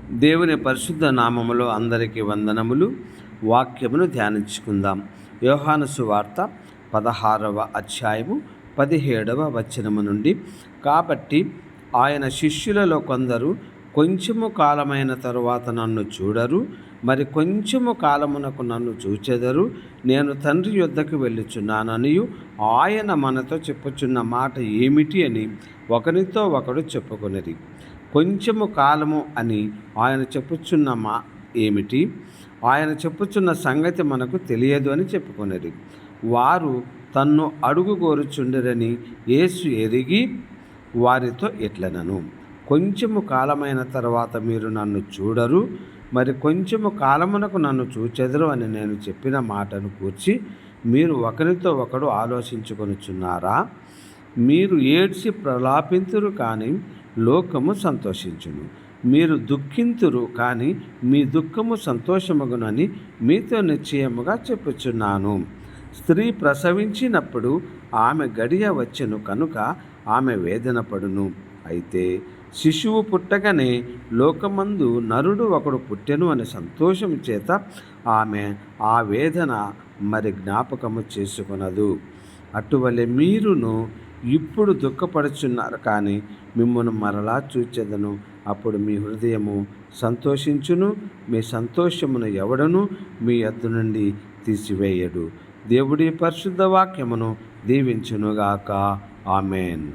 దేవుని పరిశుద్ధ నామములో అందరికీ వందనములు. వాక్యమును ధ్యానించుకుందాం. యోహాను సువార్త 16వ అధ్యాయము 17వ వచనము నుండి. కాబట్టి ఆయన శిష్యులలో కొందరు కొంచెము కాలమైన తరువాత నన్ను చూడరు, మరి కొంచెము కాలమునకు నన్ను చూచెదరు, నేను తండ్రి యొద్దకు వెళ్ళుచున్నాననియు ఆయన మనతో చెప్పుచున్న మాట ఏమిటి అని ఒకరితో ఒకడు చెప్పుకొనిరి. కొంచెము కాలము అని ఆయన చెప్పుచున్న ఏమిటి? ఆయన చెప్పుచున్న సంగతి మనకు తెలియదు అని చెప్పుకొనిరి. వారు తన్ను అడుగుగోరుచుండిరని యేసు ఎరిగి వారితో ఇట్లనెను, కొంచెము కాలమైన తర్వాత మీరు నన్ను చూడరు, మరి కొంచెము కాలమునకు నన్ను చూచెదరు అని నేను చెప్పిన మాటను కూర్చి మీరు ఒకరితో ఒకడు ఆలోచించుకొనుచున్నారా? మీరు ఏడ్చి ప్రలాపింతురు, కానీ లోకము సంతోషించును. మీరు దుఃఖింతురు, కానీ మీ దుఃఖము సంతోషమగునని మీతో నిశ్చయముగా చెప్పుచున్నాను. స్త్రీ ప్రసవించినప్పుడు ఆమె గడియ వచ్చెను కనుక ఆమె వేదన పడును. అయితే శిశువు పుట్టగానే లోకమందు నరుడు ఒకడు పుట్టెను అనే సంతోషము చేత ఆమె ఆ వేదన మరి జ్ఞాపకము చేసుకొనదు. అటువలే మీరును ఇప్పుడు దుఃఖపడుచున్నారు, కానీ మిమ్మల్ని మరలా చూచెదను. అప్పుడు మీ హృదయము సంతోషించును, మీ సంతోషమును ఎవడను మీ యొద్ద నుండి తీసివేయడు. దేవుడి పరిశుద్ధ వాక్యమును దీవించునుగాక. ఆమేన్.